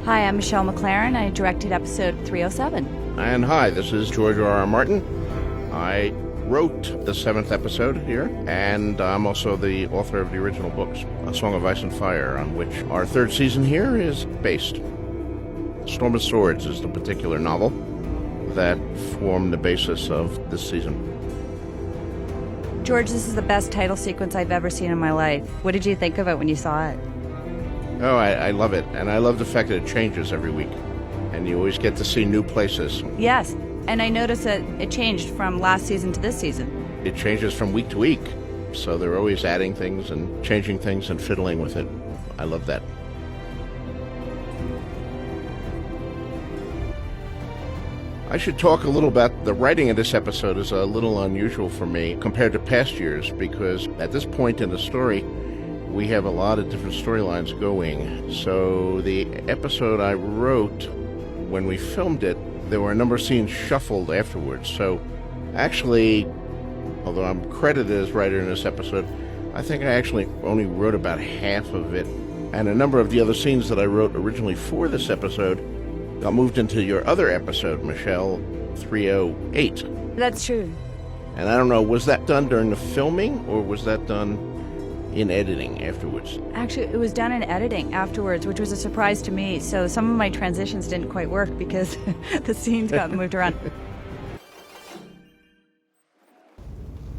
Hi, I'm Michelle MacLaren. I directed episode 307. And hi, this is George R.R. Martin. I wrote the 7th episode here, and I'm also the author of the original books, A Song of Ice and Fire, on which our 3rd season here is based. Storm of Swords is the particular novel that formed the basis of this season. George, this is the best title sequence I've ever seen in my life. What did you think of it when you saw it? Oh, I love it, and I love the fact that it changes every week, and you always get to see new places. Yes, and I noticed that it changed from last season to this season. It changes from week to week, so they're always adding things and changing things and fiddling with it. I love that. I should talk a little about the writing of this episode is a little unusual for me compared to past years, because at this point in the story, we have a lot of different storylines going. So the episode I wrote, when we filmed it, there were a number of scenes shuffled afterwards. So actually, although I'm credited as writer in this episode, I think I actually only wrote about half of it. And a number of the other scenes that I wrote originally for this episode got moved into your other episode, Michelle, 308. That's true. And I don't know, was that done during the filming, or was that done in editing afterwards? Actually, it was done in editing afterwards, which was a surprise to me. So some of my transitions didn't quite work because the scenes got moved around.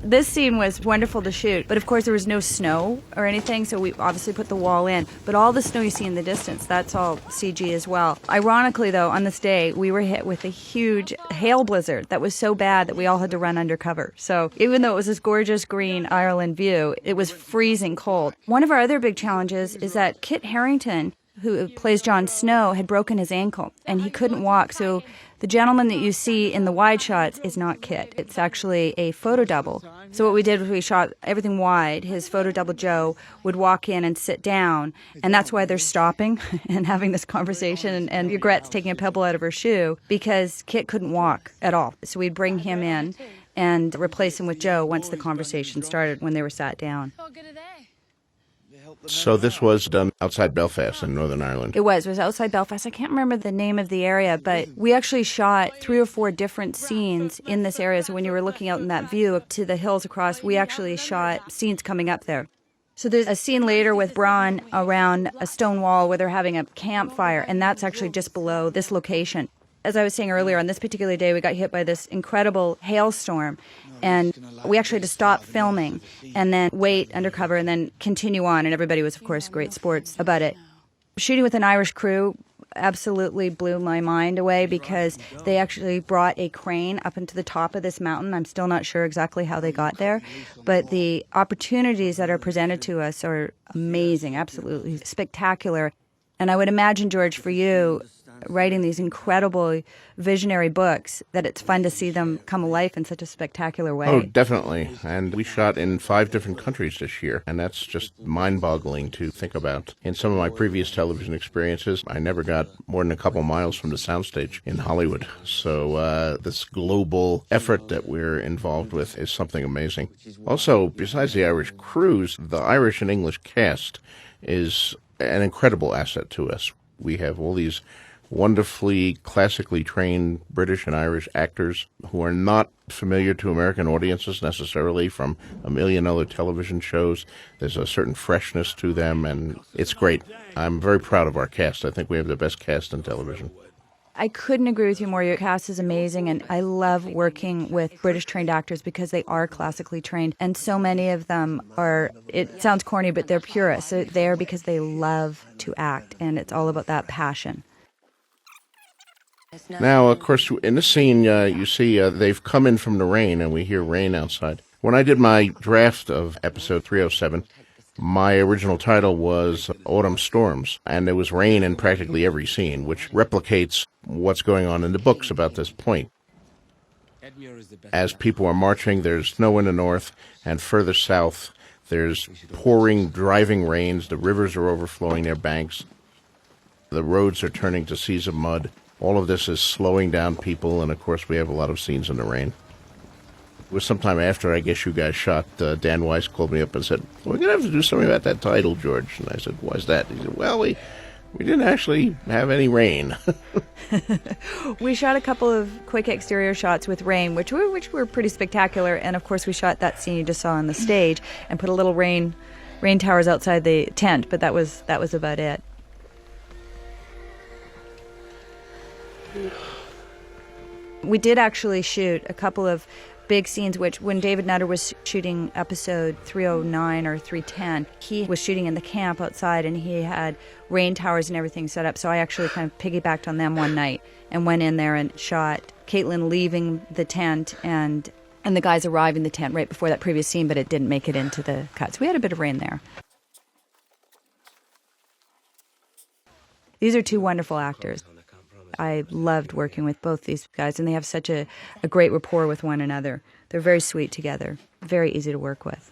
This scene was wonderful to shoot, but of course there was no snow or anything, so we obviously put the wall in. But all the snow you see in the distance, that's all CG as well. Ironically, though, on this day, we were hit with a huge hail blizzard that was so bad that we all had to run undercover. So even though it was this gorgeous green Ireland view, it was freezing cold. One of our other big challenges is that Kit Harington, who plays Jon Snow, had broken his ankle, and he couldn't walk, so the gentleman that you see in the wide shots is not Kit. It's actually a photo double. So what we did was we shot everything wide. His photo double, Joe, would walk in and sit down, and that's why they're stopping and having this conversation, and Gret's taking a pebble out of her shoe, because Kit couldn't walk at all. So we'd bring him in and replace him with Joe once the conversation started, when they were sat down. So this was done outside Belfast in Northern Ireland. It was outside Belfast. I can't remember the name of the area, but we actually shot 3 or 4 different scenes in this area. So when you were looking out in that view to the hills across, we actually shot scenes coming up there. So there's a scene later with Bronn around a stone wall where they're having a campfire, and that's actually just below this location. As I was saying earlier, on this particular day, we got hit by this incredible hailstorm, and we actually had to stop filming and then wait undercover and then continue on, and everybody was, of course, great sports about it. Shooting with an Irish crew absolutely blew my mind away, because they actually brought a crane up into the top of this mountain. I'm still not sure exactly how they got there, but the opportunities that are presented to us are amazing, absolutely spectacular. And I would imagine, George, for you, writing these incredible visionary books, that it's fun to see them come alive in such a spectacular way. Oh, definitely. And we shot in 5 different countries this year, and that's just mind-boggling to think about. In some of my previous television experiences, I never got more than a couple miles from the soundstage in Hollywood. So this global effort that we're involved with is something amazing. Also, besides the Irish crews, the Irish and English cast is an incredible asset to us. We have all these wonderfully classically trained British and Irish actors who are not familiar to American audiences necessarily from a million other television shows. There's a certain freshness to them, and it's great. I'm very proud of our cast. I think we have the best cast in television. I couldn't agree with you more. Your cast is amazing, and I love working with British trained actors because they are classically trained, and so many of them are, it sounds corny, but they're purists. They're there because they love to act, and it's all about that passion. Now, of course, in this scene, you see they've come in from the rain, and we hear rain outside. When I did my draft of episode 307, my original title was Autumn Storms, and there was rain in practically every scene, which replicates what's going on in the books about this point. As people are marching, there's snow in the north, and further south, there's pouring, driving rains. The rivers are overflowing their banks. The roads are turning to seas of mud. All of this is slowing down people, and of course we have a lot of scenes in the rain. It was sometime after, I guess, you guys shot, Dan Weiss called me up and said, we're going to have to do something about that title, George. And I said, why's that? He said, well, we didn't actually have any rain. We shot a couple of quick exterior shots with rain, which were pretty spectacular. And, of course, we shot that scene you just saw on the stage and put a little rain towers outside the tent, but that was about it. We did actually shoot a couple of big scenes, which when David Nutter was shooting episode 309 or 310, he was shooting in the camp outside and he had rain towers and everything set up. So I actually kind of piggybacked on them one night and went in there and shot Caitlin leaving the tent and the guys arriving the tent right before that previous scene, but it didn't make it into the cuts. We had a bit of rain there. These are two wonderful actors. I loved working with both these guys, and they have such a great rapport with one another. They're very sweet together, very easy to work with.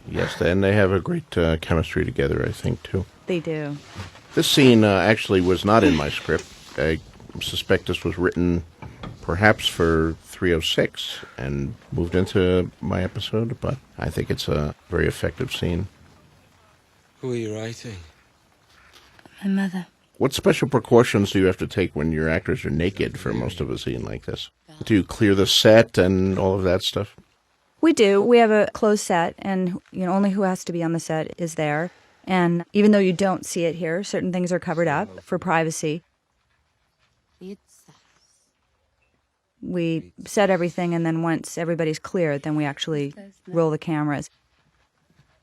Yes, and they have a great chemistry together, I think, too. They do. This scene actually was not in my script. I suspect this was written perhaps for 306 and moved into my episode, but I think it's a very effective scene. Who are you writing? My mother. What special precautions do you have to take when your actors are naked for most of a scene like this? Do you clear the set and all of that stuff? We do. We have a closed set, and only who has to be on the set is there. And even though you don't see it here, certain things are covered up for privacy. We set everything, and then once everybody's cleared, then we actually roll the cameras.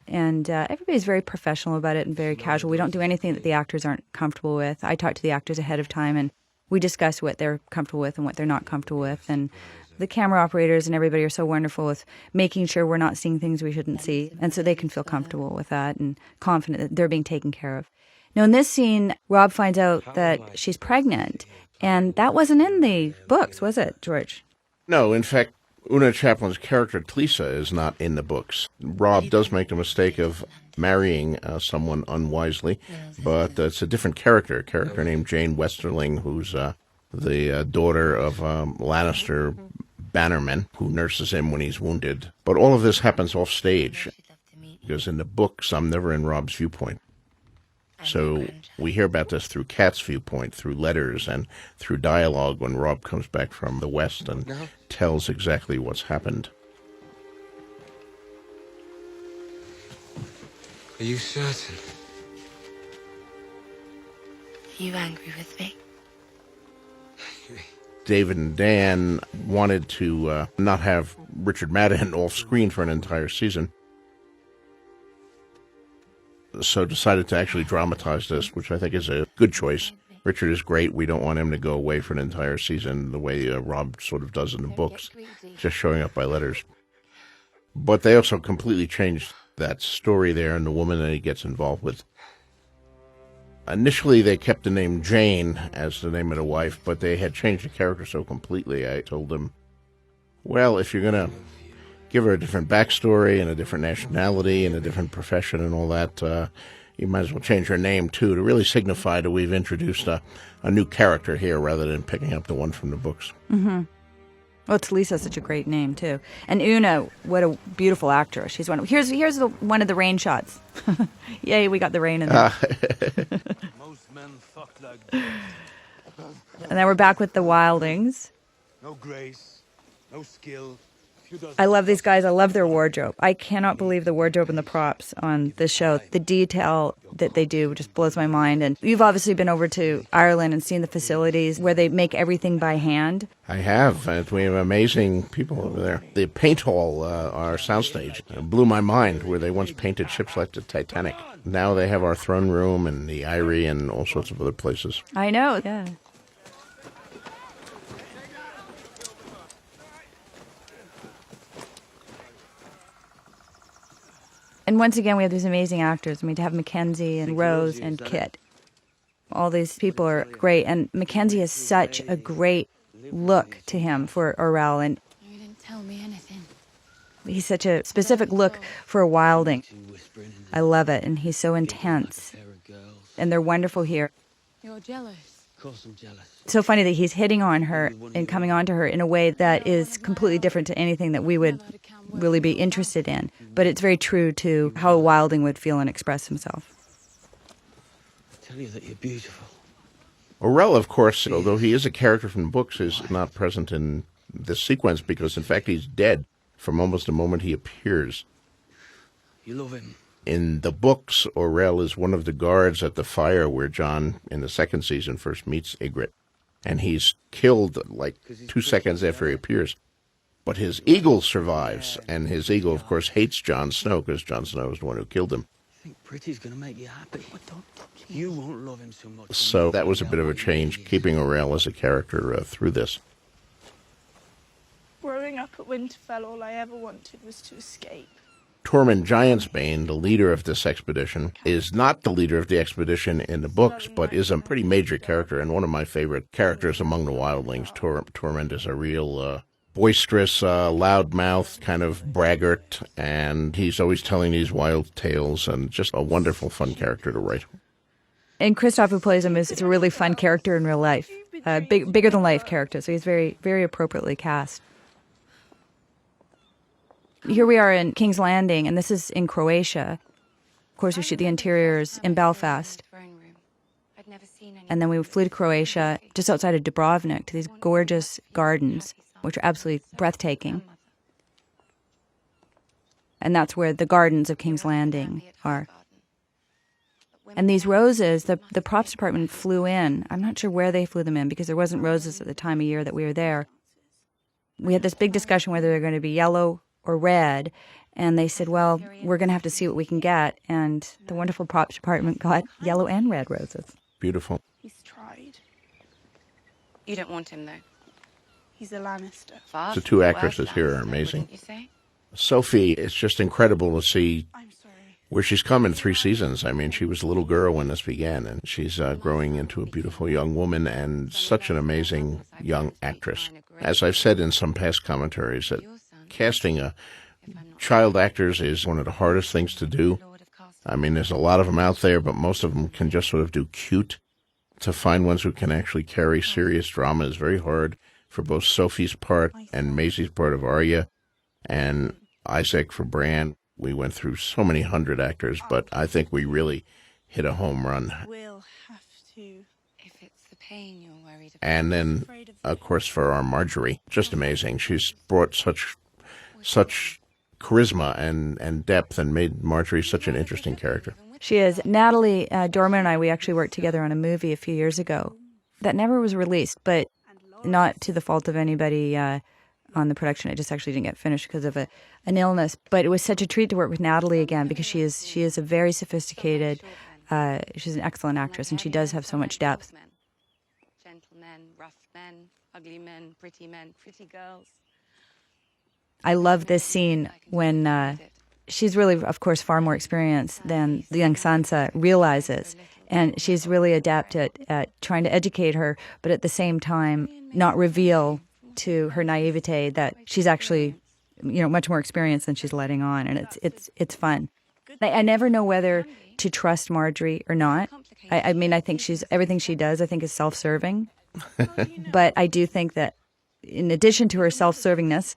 And everybody's very professional about it and very casual. We don't do anything that the actors aren't comfortable with. I talk to the actors ahead of time, and we discuss what they're comfortable with and what they're not comfortable with. And the camera operators and everybody are so wonderful with making sure we're not seeing things we shouldn't see. And so they can feel comfortable with that and confident that they're being taken care of. Now, in this scene, Rob finds out that she's pregnant. And that wasn't in the books, was it, George? No, in fact, Una Chaplin's character, Tlisa, is not in the books. Rob does make the mistake of marrying someone unwisely, but it's a different character, a character named Jane Westerling, who's the daughter of Lannister bannerman who nurses him when he's wounded. But all of this happens off stage, because in the books, I'm never in Rob's viewpoint. So we hear about this through Kat's viewpoint, through letters, and through dialogue when Rob comes back from the West and tells exactly what's happened. Are you certain? Are you angry with me? David and Dan wanted to not have Richard Madden off screen for an entire season, so decided to actually dramatize this, which I think is a good choice. Richard is great. We don't want him to go away for an entire season the way Rob sort of does in the books, just showing up by letters. But they also completely changed that story there and the woman that he gets involved with. Initially, they kept the name Jane as the name of the wife, but they had changed the character so completely. I told them, well, if you're going to give her a different backstory and a different nationality and a different profession and all that, you might as well change her name, too, to really signify that we've introduced a new character here rather than picking up the one from the books. Mm-hmm. Well, Talisa's such a great name, too. And Una, what a beautiful actress. She's one. Here's one of the rain shots. Yay, we got the rain in there. Most men fuck like And then we're back with the Wildings. no grace, no skill. I love these guys. I love their wardrobe. I cannot believe the wardrobe and the props on this show. The detail that they do just blows my mind. And you've obviously been over to Ireland and seen the facilities where they make everything by hand. I have. We have amazing people over there. The paint hall, our soundstage, blew my mind, where they once painted ships like the Titanic. Now they have our throne room and the Eyrie and all sorts of other places. I know, yeah. And once again, we have these amazing actors. I mean, to have Mackenzie and Rose and Kit. All these people are great. And Mackenzie has such a great look to him for Orell. And You didn't tell me anything. he's such a specific look for a Wilding. I love it. And he's so intense. And they're wonderful here. You're jealous. course I'm jealous. So funny that he's hitting on her and coming on to her in a way that is completely different to anything that we would really be interested in. But it's very true to how a wildling would feel and express himself. I tell you that you're beautiful. Orell, of course, although he is a character from the books, is not present in this sequence because, in fact, he's dead from almost the moment he appears. You love him. In the books, Orell is one of the guards at the fire where John, in the second season, first meets Ygritte. And he's killed like 2 seconds after he appears. But his eagle survives, and his eagle, of course, hates Jon Snow because Jon Snow is the one who killed him. I think Pretty's going to make you happy. You won't love him so much. So that was a bit of a change, keeping Orell as a character through this. Growing up at Winterfell, all I ever wanted was to escape. Tormund Giantsbane, the leader of this expedition, is not the leader of the expedition in the books, but is a pretty major character and one of my favorite characters among the wildlings. Tormund is a real boisterous, loudmouth kind of braggart, and he's always telling these wild tales, and just a wonderful, fun character to write. And Kristoff, who plays him, is a really fun character in real life. Bigger-than-life character, so he's very, very appropriately cast. Here we are in King's Landing, and this is in Croatia. Of course, we shoot the interiors in Belfast. And then we flew to Croatia, just outside of Dubrovnik, to these gorgeous gardens, which are absolutely breathtaking. And that's where the gardens of King's Landing are. And these roses, the props department flew in. I'm not sure where they flew them in, because there wasn't roses at the time of year that we were there. We had this big discussion whether they're going to be yellow or red, and they said, well, we're going to have to see what we can get, and the wonderful props department got yellow and red roses. Beautiful. He's tried. You don't want him, though. He's a Lannister. The two actresses here are amazing. Sophie, it's just incredible to see I'm sorry. where she's come in 3 seasons. I mean, she was a little girl when this began, and she's growing into a beautiful young woman and such an amazing young actress. As I've said in some past commentaries, that casting child actors is one of the hardest things to do. I mean, there's a lot of them out there, but most of them can just sort of do cute. To find ones who can actually carry serious drama is very hard for both Sophie's part and Maisie's part of Arya and Isaac for Bran. We went through so many hundred actors, but I think we really hit a home run. We'll have to. If it's the pain you're worried about. And then, of course, for our Marjorie, just amazing. She's brought such charisma and depth and made Marjorie such an interesting character. She is. Natalie Dorman and I, we actually worked together on a movie a few years ago that never was released, but not to the fault of anybody on the production. It just actually didn't get finished because of an illness. But it was such a treat to work with Natalie again, because she is a very sophisticated, she's an excellent actress, and she does have so much depth. Gentlemen, rough men, ugly men, pretty girls. I love this scene when she's really, of course, far more experienced than the young Sansa realizes. And she's really adept at trying to educate her, but at the same time not reveal to her naivete that she's actually, much more experienced than she's letting on. And it's fun. I never know whether to trust Marjorie or not. I mean, I think everything she does, I think, is self-serving. But I do think that in addition to her self-servingness,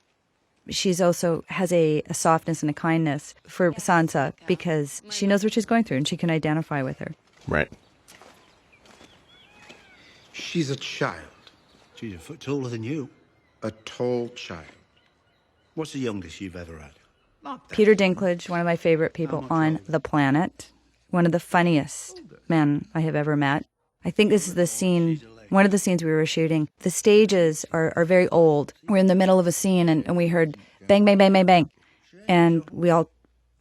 she's also has a softness and a kindness for Sansa, because she knows what she's going through and she can identify with her. Right. She's a child. She's a foot taller than you. A tall child. What's the youngest you've ever had? Not that. Peter Dinklage, one of my favorite people on the planet, one of the funniest men I have ever met. I think this is the scene, one of the scenes we were shooting. The stages are very old. We're in the middle of a scene and we heard bang, bang, bang, bang, bang. And we all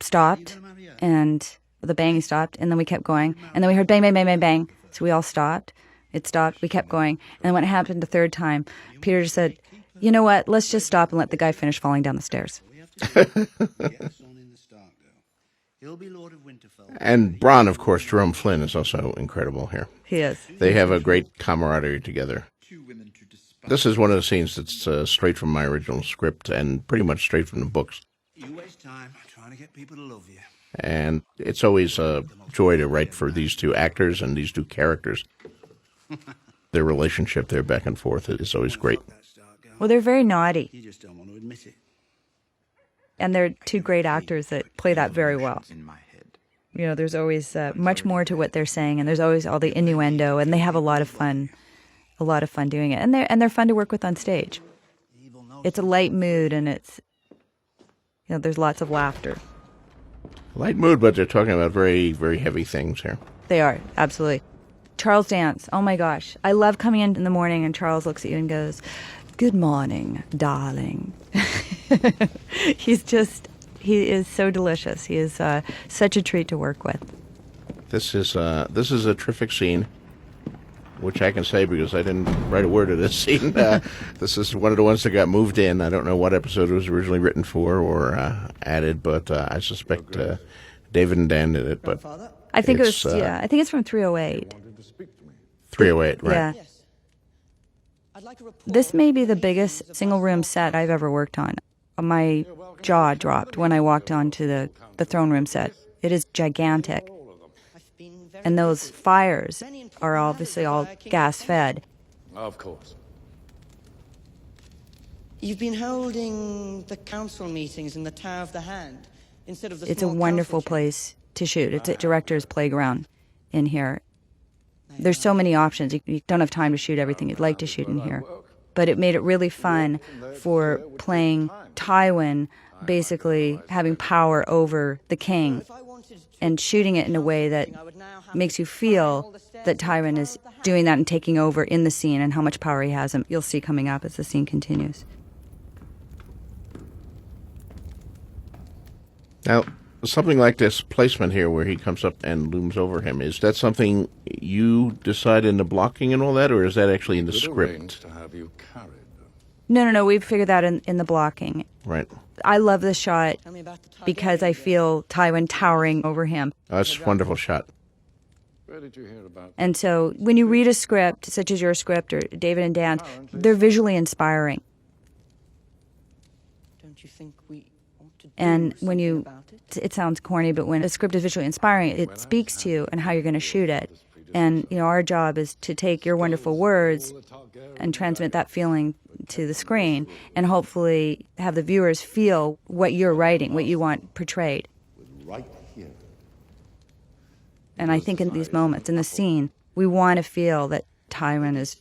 stopped, and the banging stopped, and then we kept going. And then we heard bang, bang, bang, bang, bang. So we all stopped. It stopped. We kept going. And when it happened the third time, Peter just said, you know what, let's just stop and let the guy finish falling down the stairs. And Bronn, of course, Jerome Flynn, is also incredible here. He is. They have a great camaraderie together. This is one of the scenes that's straight from my original script and pretty much straight from the books. You waste time trying to get people to love you. And it's always a joy to write for these two actors and these two characters. their relationship there back and forth is always great. Well, they're very naughty, You just don't want to admit it. and they're two great actors that play that very well. You know, there's always much more to what they're saying, and there's always all the innuendo, and they have a lot of fun doing it, and they're fun to work with on stage. It's a light mood, and there's lots of laughter. Light mood, but they're talking about very, very heavy things here. They are, absolutely. Charles Dance, oh my gosh. I love coming in the morning and Charles looks at you and goes, "Good morning, darling." He is so delicious. He is such a treat to work with. This is a terrific scene, which I can say because I didn't write a word of this scene. This is one of the ones that got moved in. I don't know what episode it was originally written for or added, but I suspect David and Dan did it. But I think I think it's from 308. 308, right? Yeah. This may be the biggest single-room set I've ever worked on. My jaw dropped when I walked onto the throne room set. It is gigantic. And those fires are obviously all gas-fed. Of course. You've been holding the council meetings in the Tower of the Hand instead of the It's a wonderful place to shoot. It's a director's playground in here. There's so many options. You don't have time to shoot everything you'd like to shoot in here. But it made it really fun for playing Tywin, basically having power over the king, and shooting it in a way that makes you feel that Tywin is doing that and taking over in the scene and how much power he has. And you'll see coming up as the scene continues. Now, something like this placement here where he comes up and looms over him, is that something you decide in the blocking and all that, or is that actually in the script? To have you carried. No, we figured that in the blocking. Right. I love this shot because I feel Tywin towering over him. Oh, that's a wonderful shot. Where did you hear about? And so when you read a script, such as your script or David and Dan's, they're visually inspiring. Don't you think we ought to do And when something about it? it sounds corny, but when a script is visually inspiring, it speaks to you and how you're going to shoot it. And, our job is to take your wonderful words and transmit that feeling to the screen and hopefully have the viewers feel what you're writing, what you want portrayed. Right here. And I think in these moments, in the scene, we want to feel that Tywin is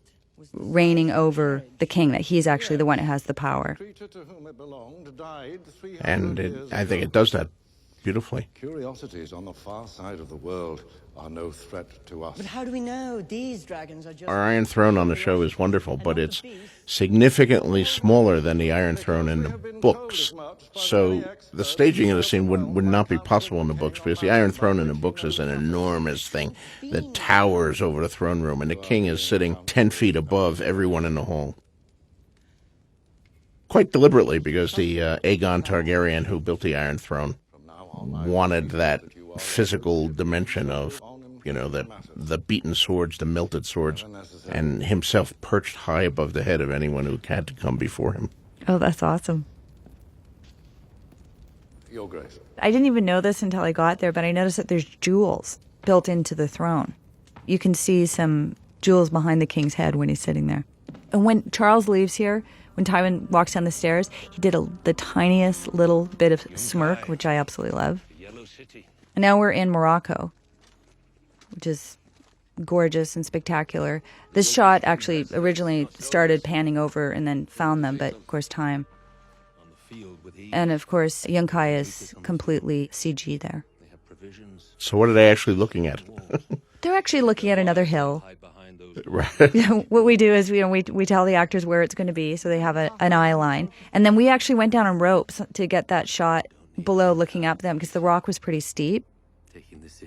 reigning over the king, that he's actually the one who has the power. And I think it does that beautifully. Curiosities on the far side of the world are no threat to us. But how do we know these dragons are just... Our Iron Throne on the show is wonderful, but it's significantly smaller than the Iron Throne in the books. So the staging of the scene would not be possible in the books, because the Iron Throne in the books is an enormous thing that towers over the throne room, and the king is sitting 10 feet above everyone in the hall. Quite deliberately, because the Aegon Targaryen, who built the Iron Throne, wanted that physical dimension of, the beaten swords, the melted swords, and himself perched high above the head of anyone who had to come before him. Oh, that's awesome. Your Grace. I didn't even know this until I got there, but I noticed that there's jewels built into the throne. You can see some jewels behind the king's head when he's sitting there. And when Charles leaves here, when Tywin walks down the stairs, he did the tiniest little bit of smirk, which I absolutely love. And now we're in Morocco, which is gorgeous and spectacular. This shot actually originally started panning over and then found them, but of course time. And of course, Yunkai is completely CG there. So what are they actually looking at? They're actually looking at another hill. Right. What we do is we tell the actors where it's going to be, so they have an eye line. And then we actually went down on ropes to get that shot below looking up them, because the rock was pretty steep.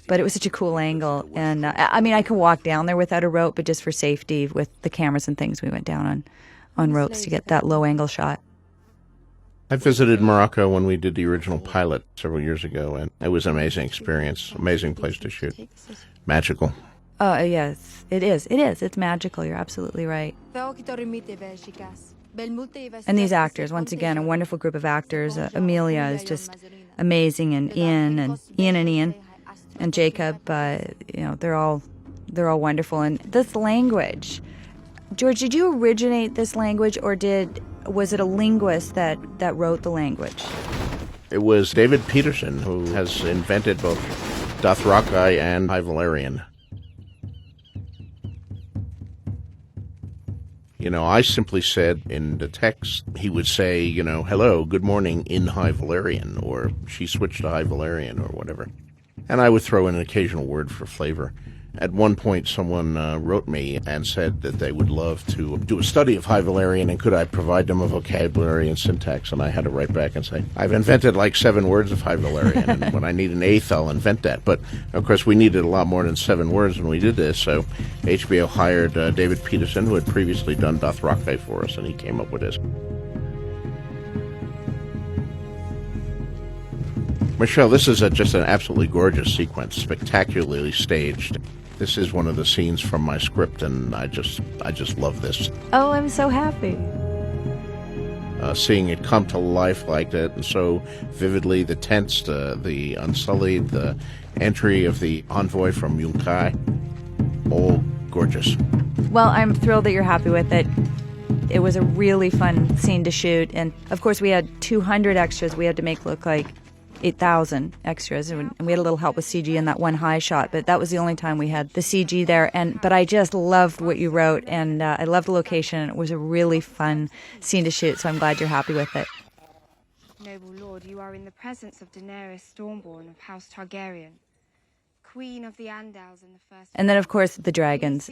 But it was such a cool angle. And I could walk down there without a rope, but just for safety with the cameras and things, we went down on ropes to get that low angle shot. I visited Morocco when we did the original pilot several years ago, and it was an amazing experience, amazing place to shoot. Magical. Oh, yes, it is. It's magical. You're absolutely right. And these actors, once again, a wonderful group of actors. Emilia is just amazing, and Ian and Jacob, they're all wonderful. And this language George, did you originate this language, or was it a linguist that wrote the language? It was David Peterson who has invented both Dothraki and High Valyrian. I simply said in the text, he would say, hello, good morning in High Valyrian, or she switched to High Valyrian, or whatever. And I would throw in an occasional word for flavor. At one point, someone wrote me and said that they would love to do a study of High Valyrian, and could I provide them a vocabulary and syntax? And I had to write back and say, I've invented like 7 words of High Valyrian, and when I need an 8th, I'll invent that. But, of course, we needed a lot more than 7 words when we did this, so HBO hired David Peterson, who had previously done Dothraki for us, and he came up with this. Michelle, this is just an absolutely gorgeous sequence, spectacularly staged. This is one of the scenes from my script, and I just love this. Oh, I'm so happy. Seeing it come to life like that, and so vividly, the tents, the Unsullied, the entry of the envoy from Yunkai, all gorgeous. Well, I'm thrilled that you're happy with it. It was a really fun scene to shoot, and of course we had 200 extras we had to make look like 8,000 extras, and we had a little help with CG in that one high shot, but that was the only time we had the CG there. But I just loved what you wrote, and I loved the location. It was a really fun scene to shoot, so I'm glad you're happy with it. Noble lord, you are in the presence of Daenerys Stormborn of House Targaryen, Queen of the Andals in the first. And then, of course, the dragons,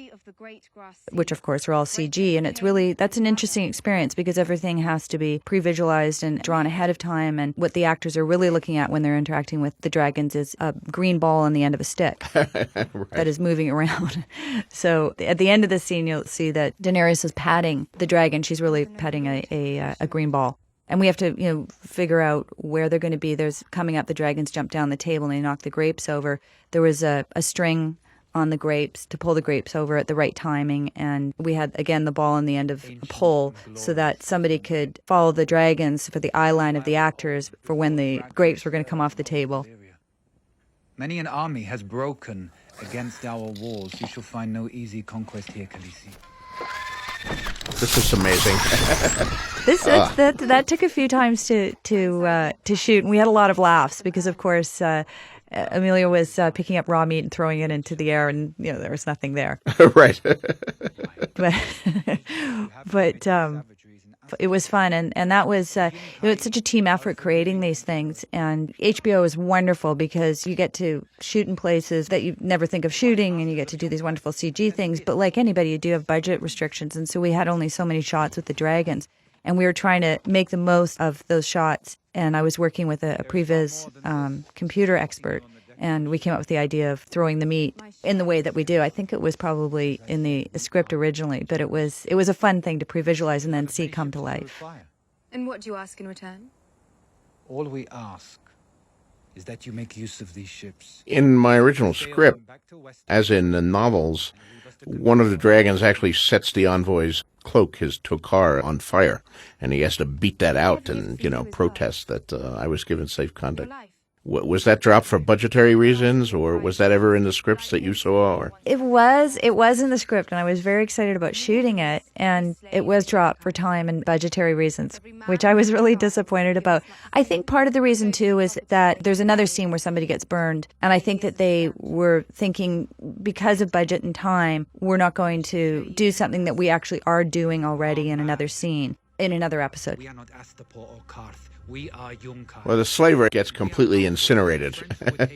which, of course, are all CG. And that's an interesting experience because everything has to be pre-visualized and drawn ahead of time. And what the actors are really looking at when they're interacting with the dragons is a green ball on the end of a stick that is moving around. So at the end of the scene, you'll see that Daenerys is patting the dragon. She's really petting a green ball. And we have to, figure out where they're going to be. There's coming up, the dragons jump down the table and they knock the grapes over. There was a string on the grapes to pull the grapes over at the right timing. And we had, again, the ball on the end of a pole so that somebody could follow the dragons for the eye line of the actors for when the grapes were going to come off the table. Many an army has broken against our walls. You shall find no easy conquest here, Khaleesi. This is amazing. That took a few times to shoot, and we had a lot of laughs because, of course, Emilia was picking up raw meat and throwing it into the air, and there was nothing there. Right. but it was fun, and that was it's such a team effort creating these things. And HBO is wonderful because you get to shoot in places that you never think of shooting, and you get to do these wonderful CG things. But like anybody, you do have budget restrictions, and so we had only so many shots with the dragons, and we were trying to make the most of those shots. And I was working with a previs computer expert, and we came up with the idea of throwing the meat in the way that we do. I think it was probably in the script originally, but it was a fun thing to pre-visualize and then see come to life. And what do you ask in return? All we ask is that you make use of these ships. In my original script, as in the novels, one of the dragons actually sets the envoy's cloak, his tokar, on fire, and he has to beat that out and, protest that I was given safe conduct. Was that dropped for budgetary reasons, or was that ever in the scripts that you saw? Or? It was in the script, and I was very excited about shooting it, and it was dropped for time and budgetary reasons, which I was really disappointed about. I think part of the reason, too, is that there's another scene where somebody gets burned, and I think that they were thinking, because of budget and time, we're not going to do something that we actually are doing already in another scene, in another episode. We are not Astapor or Karth. We are Yunkai. Well, the slaver gets completely incinerated,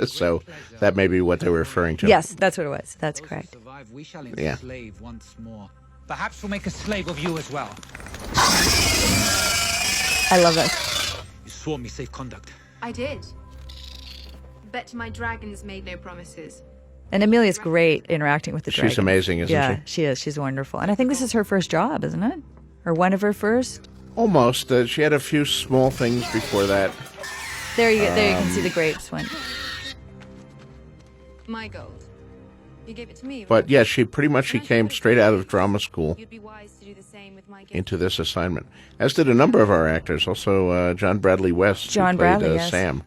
so that may be what they were referring to. Yes, that's what it was. That's correct. We shall enslave once more. Perhaps we'll make a slave of you as well. I love that. You swore me safe conduct. I did. Bet my dragons made no promises. And Emilia's great interacting with the dragons. She's amazing, isn't she? Yeah, she is. She's wonderful. And I think this is her first job, isn't it? Or one of her first? Almost. She had a few small things before that. There you can see the grapes one. My gold. You gave it to me. But yeah, she came straight out of drama school You'd be wise to do the same with my gift. into this assignment. As did a number of our actors. Also, John Bradley West, who played yes. Sam.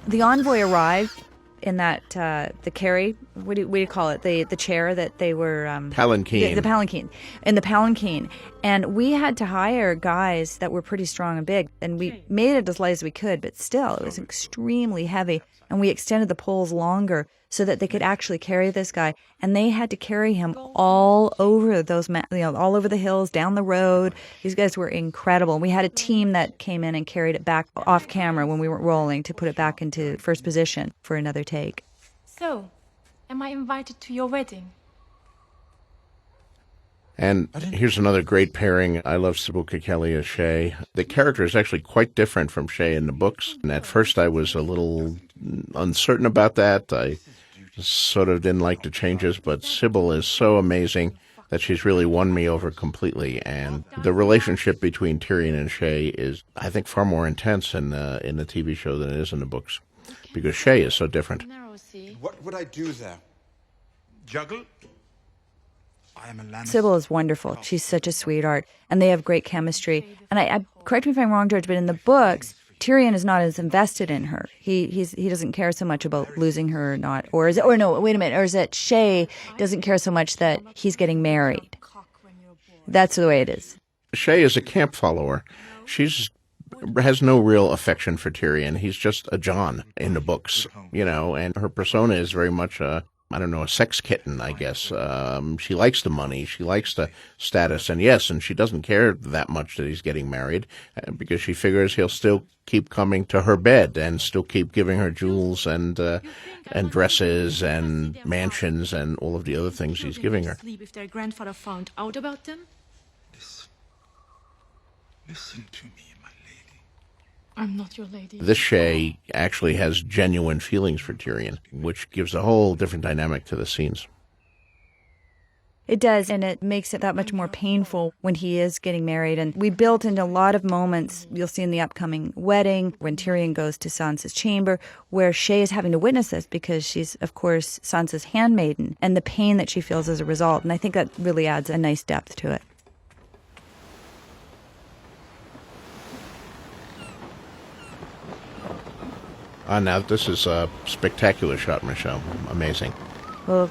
The envoy arrived, in that the carry. What do you call it? The chair that they were palanquin. The palanquin, in the palanquin, and we had to hire guys that were pretty strong and big, and we made it as light as we could, but still it was extremely heavy, and we extended the poles longer so that they could actually carry this guy, and they had to carry him all over those, all over the hills, down the road. These guys were incredible. We had a team that came in and carried it back off camera when we weren't rolling to put it back into first position for another take. So, am I invited to your wedding? And here's another great pairing. I love Sybil Kekeli as Shay. The character is actually quite different from Shay in the books. And at first I was a little uncertain about that. I sort of didn't like the changes, but Sybil is so amazing that she's really won me over completely. And the relationship between Tyrion and Shay is, I think, far more intense in the TV show than it is in the books, because Shay is so different. What would I do there? Juggle? I am a Lannister. Sybil is wonderful. She's such a sweetheart, and they have great chemistry. And I correct me if I'm wrong, George, but in the books, Tyrion is not as invested in her. He doesn't care so much about losing her or not. Or is it Shay doesn't care so much that he's getting married? That's the way it is. Shay is a camp follower. She's has no real affection for Tyrion. He's just a Jon in the books, and her persona is very much a sex kitten, I guess. She likes the money. She likes the status. And she doesn't care that much that he's getting married because she figures he'll still keep coming to her bed and still keep giving her jewels and dresses and mansions and all of the other things he's giving her. If their grandfather found out about them? Listen to me, my lady. I'm not your lady. This Shay actually has genuine feelings for Tyrion, which gives a whole different dynamic to the scenes. It does, and it makes it that much more painful when he is getting married. And we built into a lot of moments you'll see in the upcoming wedding when Tyrion goes to Sansa's chamber, where Shay is having to witness this because she's, of course, Sansa's handmaiden, and the pain that she feels as a result. And I think that really adds a nice depth to it. Now, this is a spectacular shot, Michelle. Amazing. Well,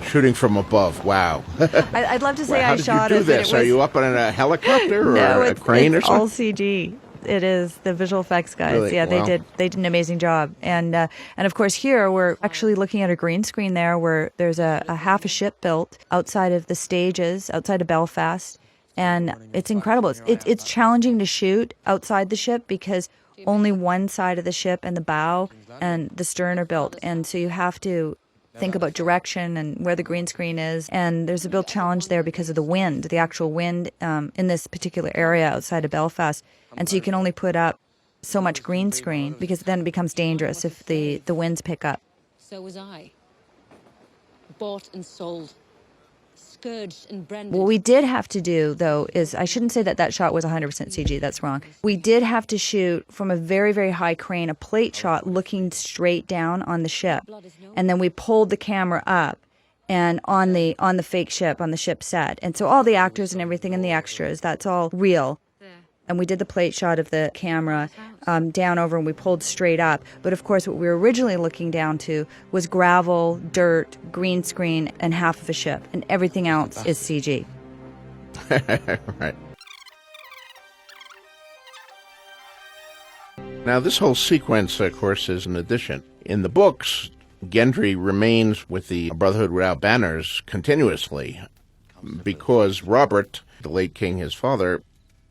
shooting from above. Wow. I'd love to say How I did shot you do it. But this? it was... Are you up on a helicopter or no, a crane or it's something? all CG. It is the visual effects guys. Really? Yeah, Wow. they did an amazing job. And of course here we're actually looking at a green screen there where there's a half a ship built outside of the stages, outside of Belfast, and it's incredible. It's challenging to shoot outside the ship because only one side of the ship and the bow and the stern are built, and so you have to think about direction and where the green screen is. And there's a real challenge there because of the wind, the actual wind in this particular area outside of Belfast. And so you can only put up so much green screen because then it becomes dangerous if the winds pick up. So was I. Bought and sold. Scourged and branded. What we did have to do, though, is I shouldn't say that shot was 100% CG. That's wrong. We did have to shoot from a very, very high crane, a plate shot looking straight down on the ship. And then we pulled the camera up and on the fake ship, on the ship set. And so all the actors and everything and the extras, that's all real. And we did the plate shot of the camera down over and we pulled straight up. But of course, what we were originally looking down to was gravel, dirt, green screen, and half of a ship. And everything else is CG. Right. Now, this whole sequence, of course, is an addition. In the books, Gendry remains with the Brotherhood Without Banners continuously because Robert, the late king, his father,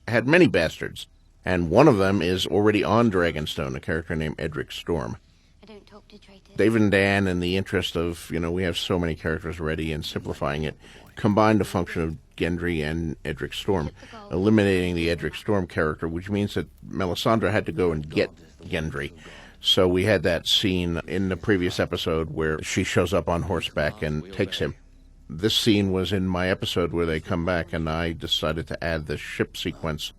had many bastards, and one of them is already on Dragonstone, a character named Edric Storm. I don't talk to traitors. David and Dan, in the interest of, we have so many characters already and simplifying it, combined the function of Gendry and Edric Storm, eliminating the Edric Storm character, which means that Melisandre had to go and get Gendry. So we had that scene in the previous episode where she shows up on horseback and takes him. This scene was in my episode where they come back, and I decided to add the ship sequence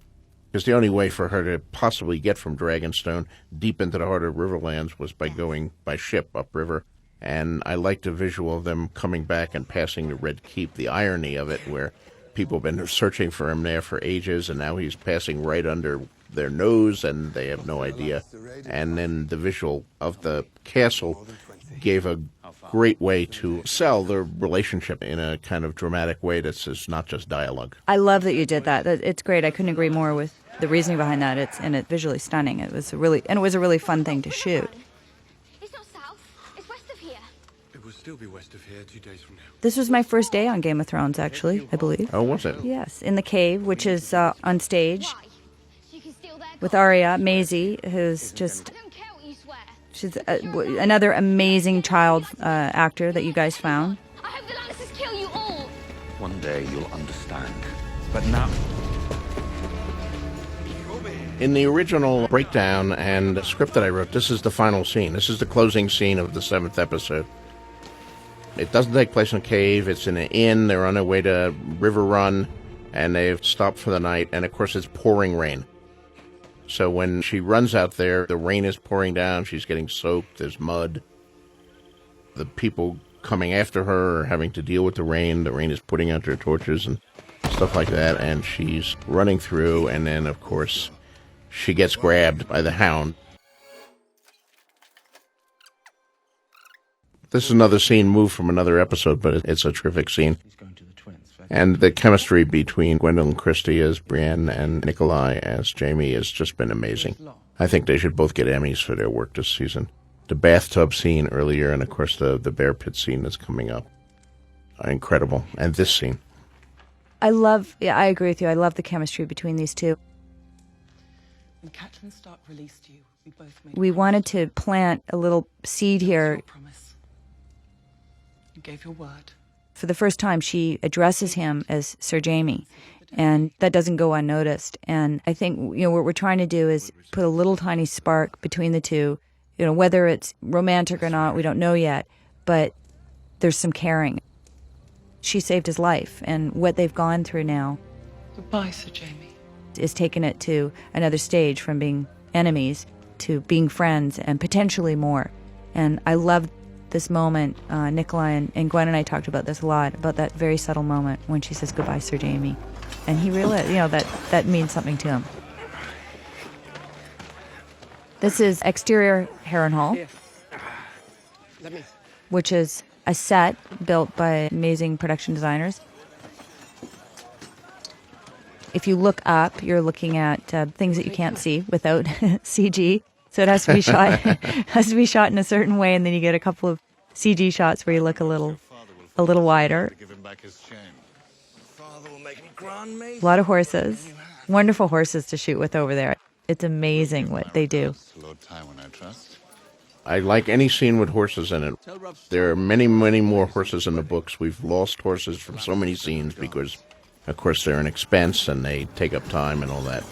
because the only way for her to possibly get from Dragonstone deep into the heart of Riverlands was by going by ship upriver. And I liked the visual of them coming back and passing the Red Keep, the irony of it, where people have been searching for him there for ages, and now he's passing right under their nose, and they have no idea. And then the visual of the castle gave a great way to sell the relationship in a kind of dramatic way that's not just dialogue. I love that you did that. It's great. I couldn't agree more with the reasoning behind that. It's visually stunning. It was a really fun thing to shoot. It's not south. It's west of here. It will still be west of here 2 days from now. This was my first day on Game of Thrones, actually, I believe. Oh, was it? Yes, in the cave, which is on stage with Arya, Maisie, who's just... She's another amazing child actor that you guys found. I hope the Lannisters kill you all. One day you'll understand. But now... In the original breakdown and script that I wrote, this is the final scene. This is the closing scene of the 7th episode. It doesn't take place in a cave. It's in an inn. They're on their way to River Run, and they've stopped for the night. And, of course, it's pouring rain. So when she runs out there, the rain is pouring down. She's getting soaked. There's mud. The people coming after her are having to deal with the rain. The rain is putting out their torches and stuff like that. And she's running through. And then, of course, she gets grabbed by the hound. This is another scene moved from another episode, but it's a terrific scene. And the chemistry between Gwendolyn Christie as Brienne and Nikolaj as Jaime has just been amazing. I think they should both get Emmys for their work this season. The bathtub scene earlier, and of course the bear pit scene that's coming up. Incredible. And this scene. I agree with you. I love the chemistry between these two. When Catelyn Stark released you, we both made We wanted to plant a little seed here. promise. You gave your word. For the first time, she addresses him as Sir Jaime, and that doesn't go unnoticed. And I think what we're trying to do is put a little tiny spark between the two. Whether it's romantic or not, we don't know yet, but there's some caring. She saved his life, and what they've gone through now Goodbye, Sir Jaime. is taking it to another stage from being enemies to being friends and potentially more. And I love this moment. Nikolaj and Gwen and I talked about this a lot, about that very subtle moment when she says goodbye, Sir Jaime. And he realized, that means something to him. This is exterior Harrenhal, which is a set built by amazing production designers. If you look up, you're looking at things that you can't see without CG. So it has to be shot in a certain way, and then you get a couple of CG shots where you look a little wider. A lot of horses, wonderful horses to shoot with over there. It's amazing what they do. I like any scene with horses in it. There are many, many more horses in the books. We've lost horses from so many scenes because, of course, they're an expense and they take up time and all that.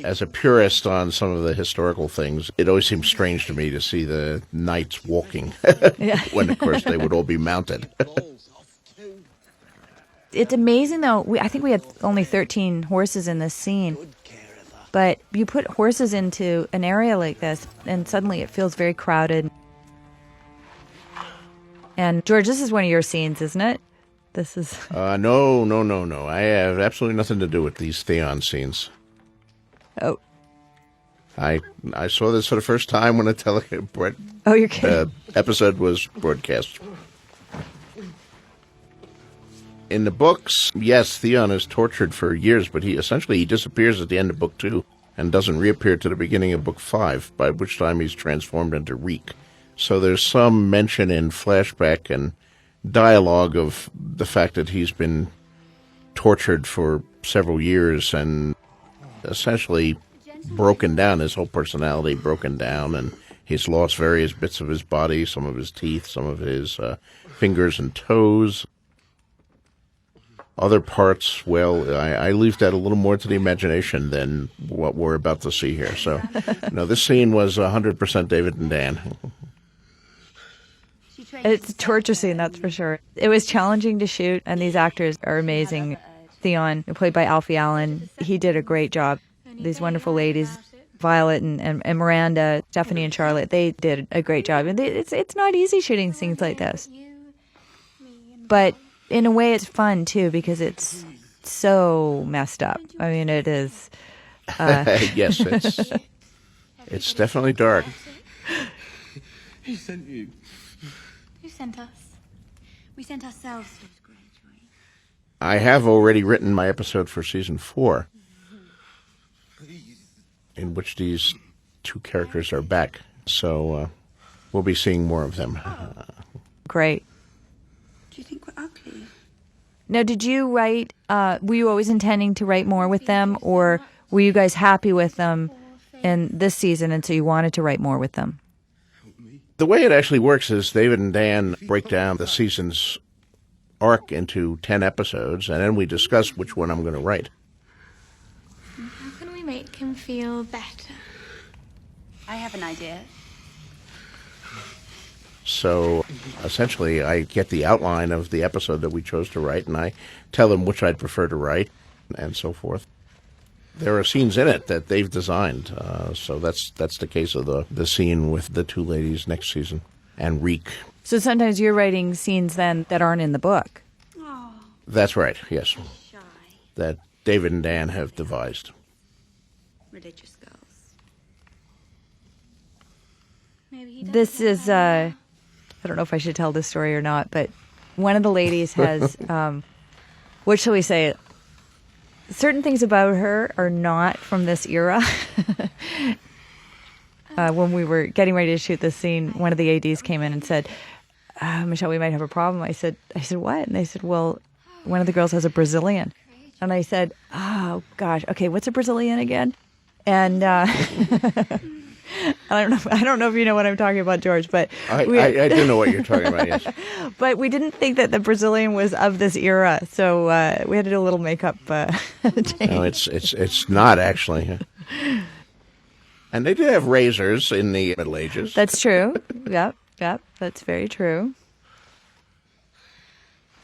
As a purist on some of the historical things, it always seems strange to me to see the knights walking when, of course, they would all be mounted. It's amazing, though. I think we had only 13 horses in this scene. But you put horses into an area like this, and suddenly it feels very crowded. And, George, this is one of your scenes, isn't it? This is... No. I have absolutely nothing to do with these Theon scenes. Oh. I saw this for the first time when Oh, you're kidding. Episode was broadcast. In the books, yes, Theon is tortured for years, but he disappears at the end of Book 2 and doesn't reappear to the beginning of Book 5, by which time he's transformed into Reek. So there's some mention in flashback and dialogue of the fact that he's been tortured for several years and essentially broken down, his whole personality broken down, and he's lost various bits of his body, some of his teeth, some of his fingers and toes. Other parts, well, I leave that a little more to the imagination than what we're about to see here. So, this scene was 100% David and Dan. It's a torture scene, that's for sure. It was challenging to shoot, and these actors are amazing. Theon, played by Alfie Allen, he did a great job. These wonderful ladies, Violet and Miranda, Stephanie and Charlotte, they did a great job. And it's not easy shooting scenes like this. But in a way, it's fun, too, because it's so messed up. I mean, it is... Yes, It's definitely dark. He sent you. Who sent us? We sent ourselves. I have already written my episode for season 4, in which these 2 characters are back. So we'll be seeing more of them. Great. Do you think we're ugly? Now, did you write, were you always intending to write more with them, or were you guys happy with them in this season and so you wanted to write more with them? The way it actually works is David and Dan break down the season's arc into 10 episodes, and then we discuss which one I'm going to write. How can we make him feel better? I have an idea. So essentially, I get the outline of the episode that we chose to write, and I tell them which I'd prefer to write, and so forth. There are scenes in it that they've designed, so that's the case of the scene with the 2 ladies next season, and Reek. So sometimes you're writing scenes then that aren't in the book. Oh. That's right, yes. That David and Dan have devised. Religious girls. This is, I don't know if I should tell this story or not, but one of the ladies has, what shall we say, certain things about her are not from this era. When we were getting ready to shoot this scene, one of the ADs came in and said, Michelle, we might have a problem. I said, what? And they said, well, one of the girls has a Brazilian. And I said, oh, gosh, okay, what's a Brazilian again? And I don't know if you know what I'm talking about, George, but I do know what you're talking about, yes. But we didn't think that the Brazilian was of this era, so we had to do a little makeup change. No, it's not actually. And they did have razors in the Middle Ages. That's true. Yep, that's very true.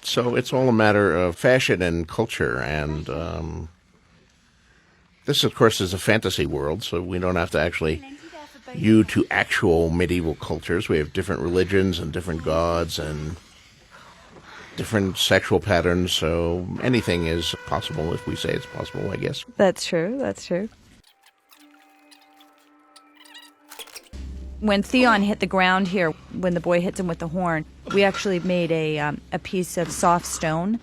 So it's all a matter of fashion and culture, and this, of course, is a fantasy world, so we don't have to actually hew to actual medieval cultures. We have different religions and different gods and different sexual patterns, so anything is possible if we say it's possible, I guess. That's true. When Theon hit the ground here, when the boy hits him with the horn, we actually made a piece of soft stone.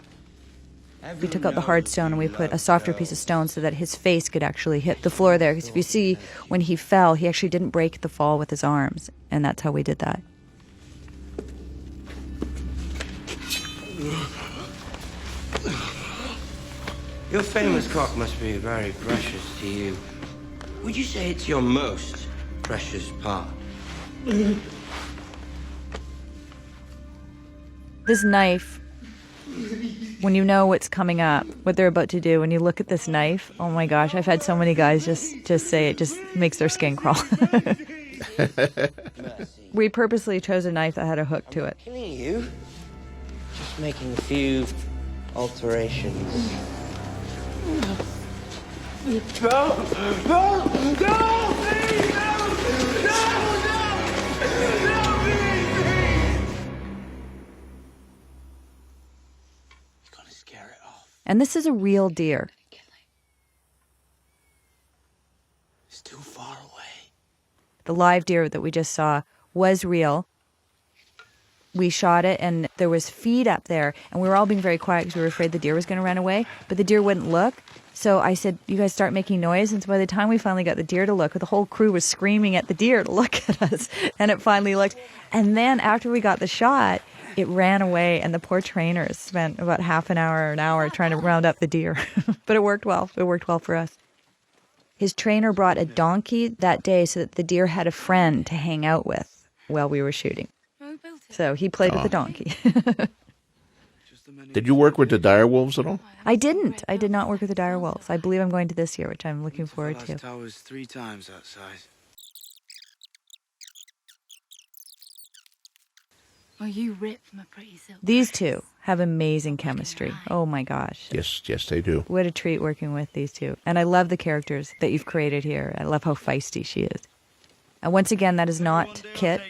We took out the hard stone and we put a softer piece of stone so that his face could actually hit the floor there. Because if you see, when he fell, he actually didn't break the fall with his arms. And that's how we did that. Your famous cock must be very precious to you. Would you say it's your most precious part? This knife, when you know what's coming up, what they're about to do, when you look at this knife, oh my gosh, I've had so many guys just say it just makes their skin crawl. We purposely chose a knife that had a hook to it. Killing you? Just making a few alterations. No! Please, And this is a real deer. It's too far away. The live deer that we just saw was real. We shot it, and there was feed up there, and we were all being very quiet because we were afraid the deer was going to run away, but the deer wouldn't look. So I said, you guys start making noise, and so by the time we finally got the deer to look, the whole crew was screaming at the deer to look at us, and it finally looked. And then after we got the shot, it ran away, and the poor trainers spent about half an hour or an hour trying to round up the deer. But it worked well. It worked well for us. His trainer brought a donkey that day so that the deer had a friend to hang out with while we were shooting. So he played with the donkey. Did you work with the direwolves at all? I didn't. I did not work with the direwolves. I believe I'm going to this year, which I'm looking forward to. The tower's 3 times that size. Oh, you rip my pretty silk. These two have amazing chemistry. Oh my gosh. Yes, they do. What a treat working with these two. And I love the characters that you've created here. I love how feisty she is. And once again, that is not Kit.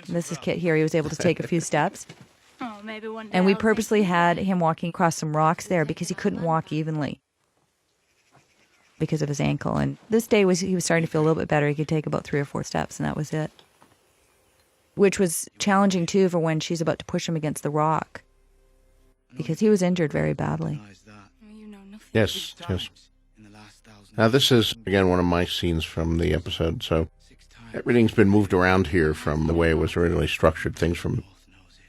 This is Kit here. He was able to take a few steps. Oh, maybe one day And we I'll purposely had him walking across some rocks there because he couldn't walk evenly. because of his ankle. And this day he was starting to feel a little bit better. He could take about 3 or 4 steps, and that was it. Which was challenging, too, for when she's about to push him against the rock, because he was injured very badly. Yes, yes. Now, this is, again, one of my scenes from the episode, so everything's been moved around here from the way it was originally structured. Things from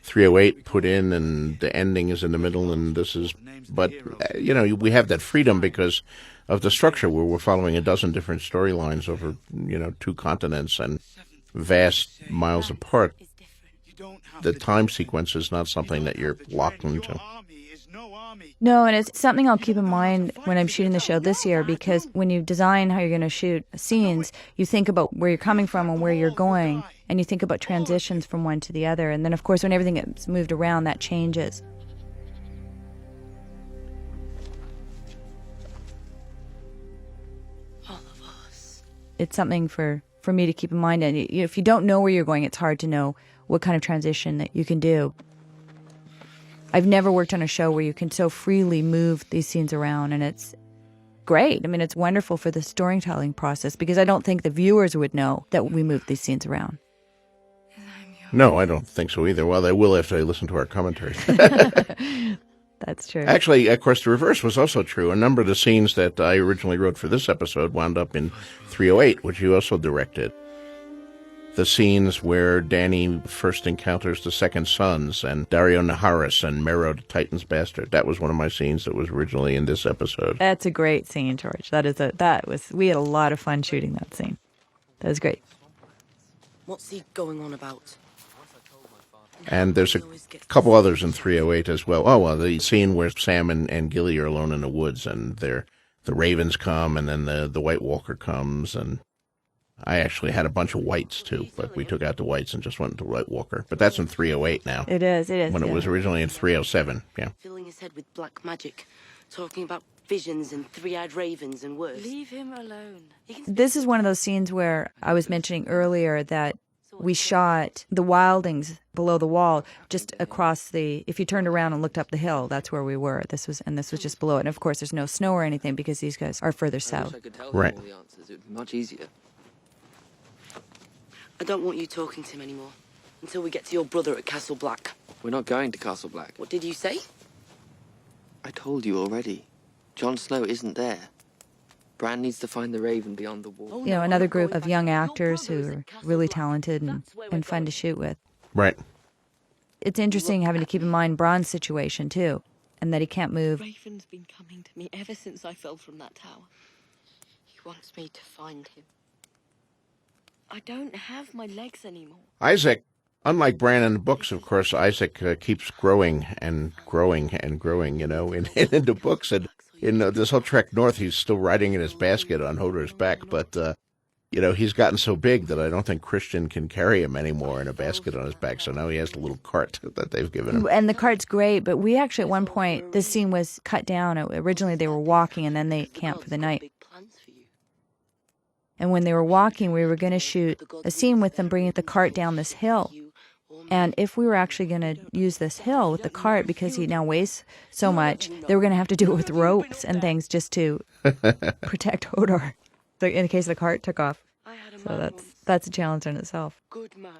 308 put in, and the ending is in the middle, and this is... But, we have that freedom because of the structure where we're following a dozen different storylines over, 2 continents and vast miles apart. The time sequence is not something that you're locked into. No, and it's something I'll keep in mind when I'm shooting the show this year, because when you design how you're going to shoot scenes, you think about where you're coming from and where you're going, and you think about transitions from one to the other. And then, of course, when everything gets moved around, that changes. All of us. It's something for me to keep in mind. And if you don't know where you're going, it's hard to know what kind of transition that you can do. I've never worked on a show where you can so freely move these scenes around, and it's great. I mean, it's wonderful for the storytelling process, because I don't think the viewers would know that we moved these scenes around. No, I don't think so either. Well, they will after they listen to our commentaries. That's true. Actually, of course, the reverse was also true. A number of the scenes that I originally wrote for this episode wound up in 308, which you also directed. The scenes where Danny first encounters the Second Sons and Dario Naharis and Mero the Titan's Bastard. That was one of my scenes that was originally in this episode. That's a great scene, George. We had a lot of fun shooting that scene. That was great. What's he going on about? And there's a couple others in 308 as well. Oh, well, the scene where Sam and Gilly are alone in the woods, and the ravens come, and then the White Walker comes, and I actually had a bunch of whites, too, but we took out the whites and just went into White Walker. But that's in 308 now. It is. When it was originally in 307, yeah. Filling his head with black magic, talking about visions and 3-eyed ravens and worse. Leave him alone. This is one of those scenes where I was mentioning earlier that we shot the wildings below the wall, just across if you turned around and looked up the hill, that's where we were. This was just below it. And of course, there's no snow or anything because these guys are further south. Right. It would be much easier. I don't want you talking to him anymore until we get to your brother at Castle Black. We're not going to Castle Black. What did you say? I told you already. Jon Snow isn't there. Bran needs to find the Raven beyond the wall. Another group of young actors who are really talented and fun to shoot with. Right. It's interesting having to keep in mind Bran's situation, too, and that he can't move. Raven's been coming to me ever since I fell from that tower. He wants me to find him. I don't have my legs anymore. Isaac, unlike Bran in the books, of course, Isaac keeps growing and growing and growing, in the books. And in this whole trek north, he's still riding in his basket on Hodor's back. But, he's gotten so big that I don't think Christian can carry him anymore in a basket on his back. So now he has a little cart that they've given him. And the cart's great, but we actually, at one point, this scene was cut down. Originally, they were walking, and then they camped for the night. And when they were walking, we were going to shoot a scene with them bringing the cart down this hill. And if we were actually going to use this hill with the cart, because he now weighs so much, they were going to have to do it with ropes and things just to protect Hodor in case the cart took off. So that's a challenge in itself. Good man.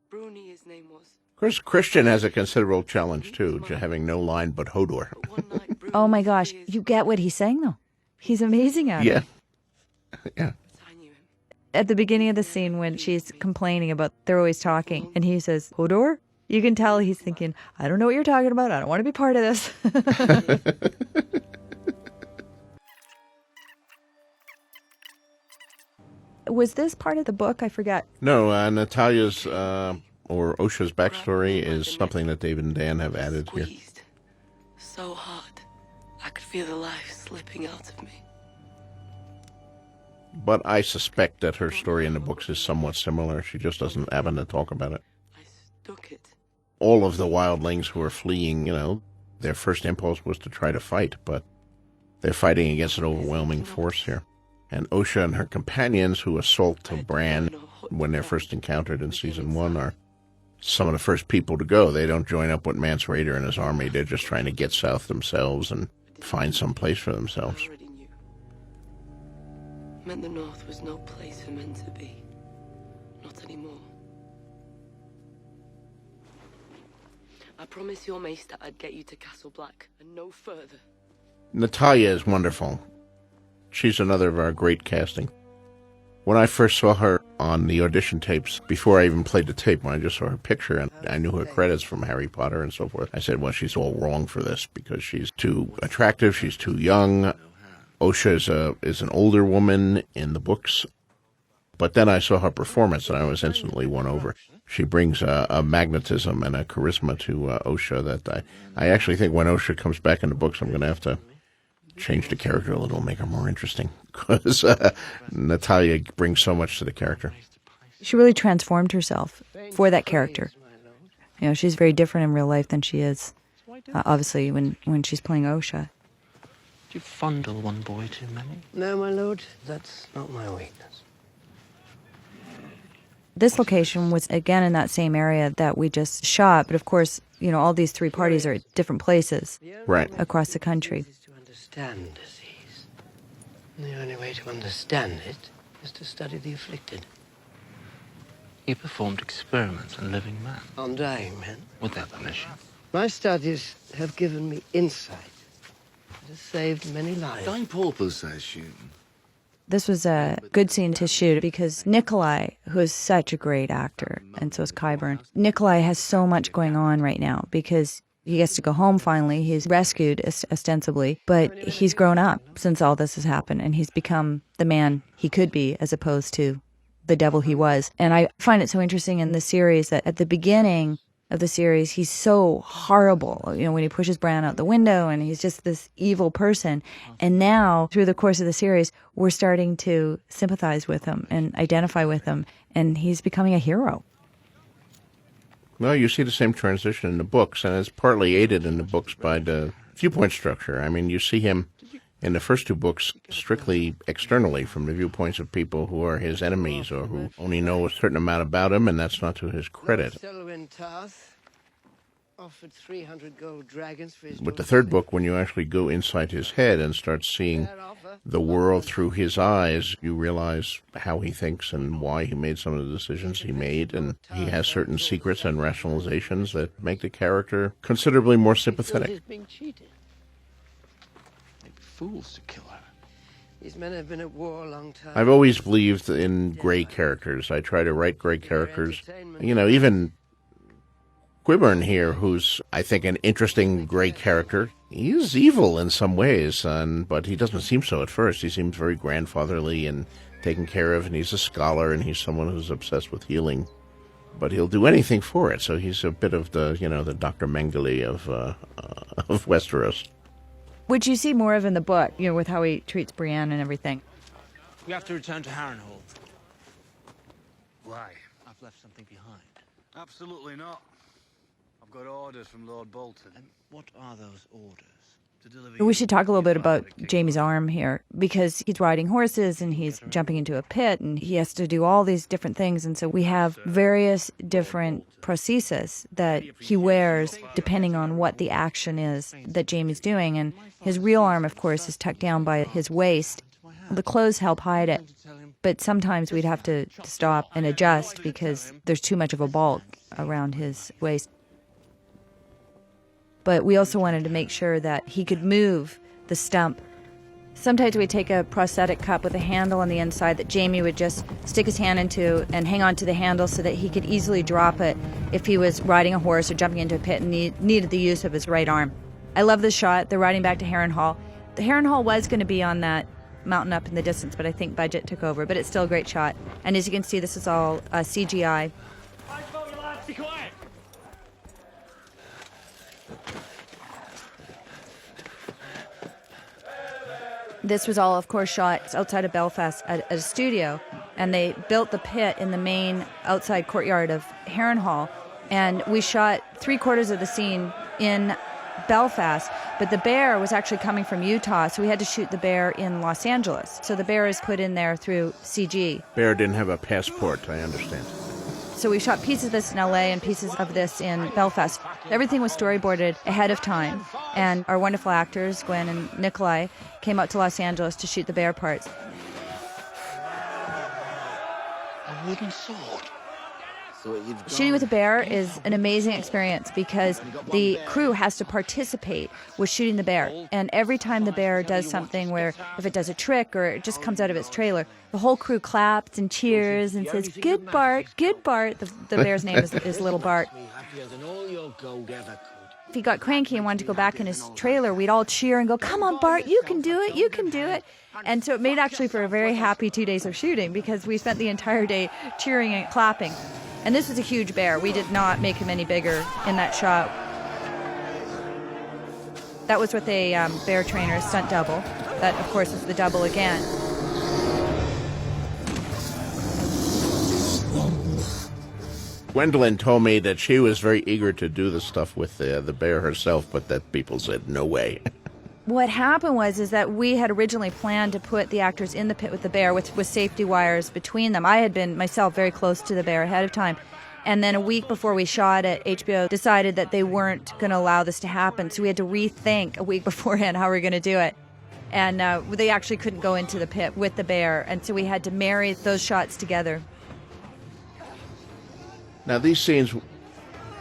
Bruni, his name was. Of course, Christian has a considerable challenge, too, having no line but Hodor. Oh, my gosh. You get what he's saying, though. He's amazing at it. Yeah. Yeah. At the beginning of the scene when she's complaining about they're always talking, and he says, Hodor? You can tell he's thinking, I don't know what you're talking about. I don't want to be part of this. Was this part of the book? I forget. No, Natalia's or Osha's backstory is something that David and Dan have added here. So hard. I could feel the life slipping out of me. But I suspect that her story in the books is somewhat similar. She just doesn't happen to talk about it. I stuck it. All of the wildlings who are fleeing, their first impulse was to try to fight, but they're fighting against an overwhelming force here. And Osha and her companions who assault Bran when they're first encountered in Season 1 are some of the first people to go. They don't join up with Mance Rayder and his army. They're just trying to get south themselves and find some place for themselves. meant the North was no place for men to be. Not anymore. I promised your maester I'd get you to Castle Black, and no further. Natalia is wonderful. She's another of our great casting. When I first saw her on the audition tapes, before I even played the tape, when I just saw her picture and I knew her credits from Harry Potter and so forth, I said, well, she's all wrong for this because she's too attractive, she's too young. Osha is an older woman in the books. But then I saw her performance and I was instantly won over. She brings a magnetism and a charisma to Osha that I actually think when Osha comes back in the books, I'm going to have to change the character a little, make her more interesting, because Natalia brings so much to the character. She really transformed herself for that character. You know, she's very different in real life than she is, obviously, when she's playing Osha. Do you fondle one boy too many? No, my lord, that's not my weakness. This location was, again, in that same area that we just shot, but of course, you know, all these three parties are at different places across the country. Understand disease. And the only way to understand it is to study the afflicted. You performed experiments on living men. On dying men. With their permission. My studies have given me insight that has saved many lives. Dying paupers, says shooting. This was a good scene to shoot because Nikolaj, who is such a great actor, and so is Qyburn, Nikolaj has so much going on right now because he gets to go home finally. He's rescued, ostensibly, but he's grown up since all this has happened, and he's become the man he could be as opposed to the devil he was. And I find it so interesting in the series that at the beginning of the series, he's so horrible, you know, when he pushes Bran out the window and he's just this evil person. And now, through the course of the series, we're starting to sympathize with him and identify with him, and he's becoming a hero. Well, you see the same transition in the books, and it's partly aided in the books by the viewpoint structure. I mean, you see him in the first two books strictly externally from the viewpoints of people who are his enemies or who only know a certain amount about him, and that's not to his credit. Offered 300 gold dragons for his With the third book, when you actually go inside his head and start seeing the world through his eyes, you realize how he thinks and why he made some of the decisions he made, and he has certain secrets and rationalizations that make the character considerably more sympathetic. being cheated. They'd be fools to kill her. These men have been at war a long time. I've always believed in gray characters. I try to write gray characters. You know, even Qyburn here, who's, I think, an interesting gray character. He's evil in some ways, but he doesn't seem so at first. He seems very grandfatherly and taken care of, and he's a scholar, and he's someone who's obsessed with healing. But he'll do anything for it, so he's a bit of the, you know, the Dr. Mengele of Westeros. Which you see more of in the book, you know, with how he treats Brienne and everything. We have to return to Harrenhal. Why? I've left something behind. Absolutely not. I've got orders from Lord Bolton. And what are those orders? To deliver We should talk a little bit about Jaime's arm here, because he's riding horses and he's jumping into a pit and he has to do all these different things. And so we have various different prostheses that he wears depending on what the action is that Jaime's doing. And his real arm, of course, is tucked down by his waist. The clothes help hide it, but sometimes we'd have to stop and adjust because there's too much of a bulk around his waist. But we also wanted to make sure that he could move the stump. Sometimes we'd take a prosthetic cup with a handle on the inside that Jaime would just stick his hand into and hang on to the handle so that he could easily drop it if he was riding a horse or jumping into a pit and needed the use of his right arm. I love this shot. They're riding back to Harrenhal. The Harrenhal was going to be on that mountain up in the distance, but I think budget took over. But it's still a great shot. And as you can see, this is all CGI. This was all, of course, shot outside of Belfast at a studio, and they built the pit in the main outside courtyard of Harrenhal, and we shot 3/4 of the scene in Belfast, but the bear was actually coming from Utah, so we had to shoot the bear in Los Angeles. So the bear is put in there through CG. Bear didn't have a passport, I understand. So we shot pieces of this in LA and pieces of this in Belfast. Everything was storyboarded ahead of time, and our wonderful actors, Gwen and Nikolaj, came out to Los Angeles to shoot the bear parts. a wooden sword. Shooting with a bear is an amazing experience because the crew has to participate with shooting the bear. And every time the bear does something where if it does a trick or it just comes out of its trailer, the whole crew claps and cheers and says, "Good Bart, good Bart." The bear's name is Little Bart. If he got cranky and wanted to go back in his trailer, we'd all cheer and go, "Come on, Bart, you can do it, you can do it." And so it made actually for a very happy 2 days of shooting because we spent the entire day cheering and clapping. And this was a huge bear. We did not make him any bigger in that shot. That was with a bear trainer stunt double. That, of course, is the double again. Gwendolyn told me that she was very eager to do the stuff with the bear herself, but that people said, no way. What happened is that we had originally planned to put the actors in the pit with the bear with safety wires between them. I had been myself very close to the bear ahead of time. And then a week before we shot it, HBO decided that they weren't going to allow this to happen. So we had to rethink a week beforehand how we were going to do it. And they actually couldn't go into the pit with the bear. And so we had to marry those shots together. Now, these scenes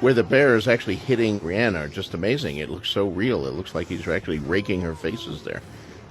where the bear is actually hitting Brienne are just amazing. It looks so real. It looks like he's actually raking her faces there.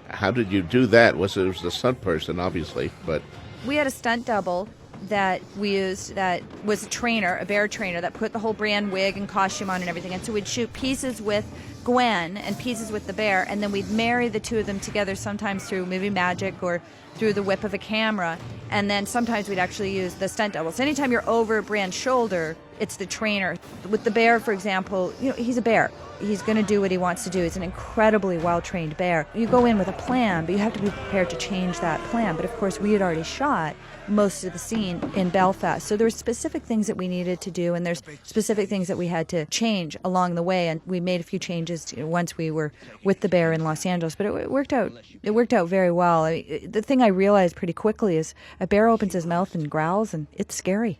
How did you do that? It was the stunt person, obviously, but... We had a stunt double that we used that was a trainer, a bear trainer, that put the whole Brienne wig and costume on and everything. And so we'd shoot pieces with Gwen and pieces with the bear, and then we'd marry the two of them together sometimes through movie magic or through the whip of a camera. And then sometimes we'd actually use the stunt double. So anytime you're over Brienne's shoulder, it's the trainer. With the bear, for example, he's a bear. He's going to do what he wants to do. He's an incredibly well-trained bear. You go in with a plan, but you have to be prepared to change that plan. But of course, we had already shot most of the scene in Belfast. So there were specific things that we needed to do, and there's specific things that we had to change along the way. And we made a few changes once we were with the bear in Los Angeles. But it worked out. It worked out very well. I mean, the thing I realized pretty quickly is a bear opens his mouth and growls, and it's scary.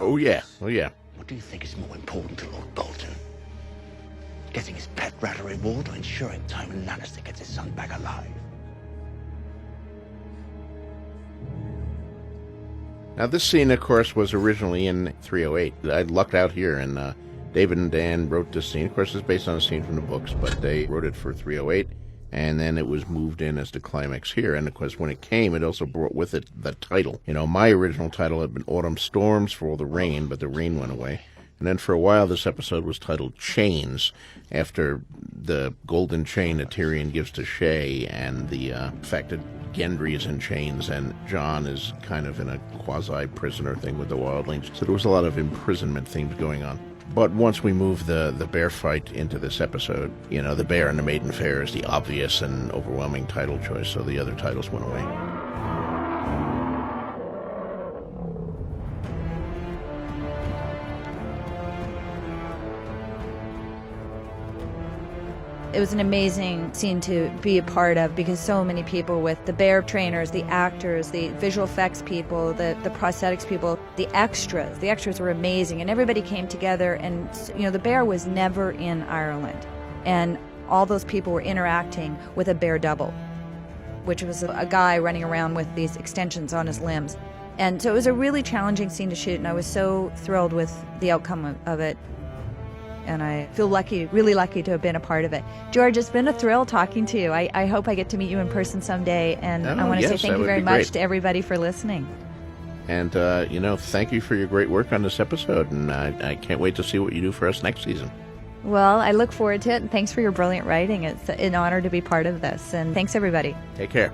Oh yeah. What do you think is more important to Lord Bolton? Getting his pet rat a reward or ensuring Tywin Lannister gets his son back alive? Now, this scene, of course, was originally in 308. I lucked out here, and David and Dan wrote this scene. Of course, it's based on a scene from the books, but they wrote it for 308, and then it was moved in as the climax here. And, of course, when it came, it also brought with it the title. My original title had been Autumn Storms for all the rain, but the rain went away. And then for a while, this episode was titled Chains, after the golden chain that Tyrion gives to Shay, and the fact that Gendry is in chains and Jon is kind of in a quasi-prisoner thing with the wildlings. So there was a lot of imprisonment themes going on. But once we moved the bear fight into this episode, the bear and the maiden fair is the obvious and overwhelming title choice, so the other titles went away. It was an amazing scene to be a part of because so many people, with the bear trainers, the actors, the visual effects people, the prosthetics people, the extras were amazing, and everybody came together. And the bear was never in Ireland, and all those people were interacting with a bear double, which was a guy running around with these extensions on his limbs. And so it was a really challenging scene to shoot, and I was so thrilled with the outcome of it. And I feel lucky, really lucky to have been a part of it. George, it's been a thrill talking to you. I hope I get to meet you in person someday. And I want to say thank you very much to everybody for listening. And, thank you for your great work on this episode. And I can't wait to see what you do for us next season. Well, I look forward to it. And thanks for your brilliant writing. It's an honor to be part of this. And thanks, everybody. Take care.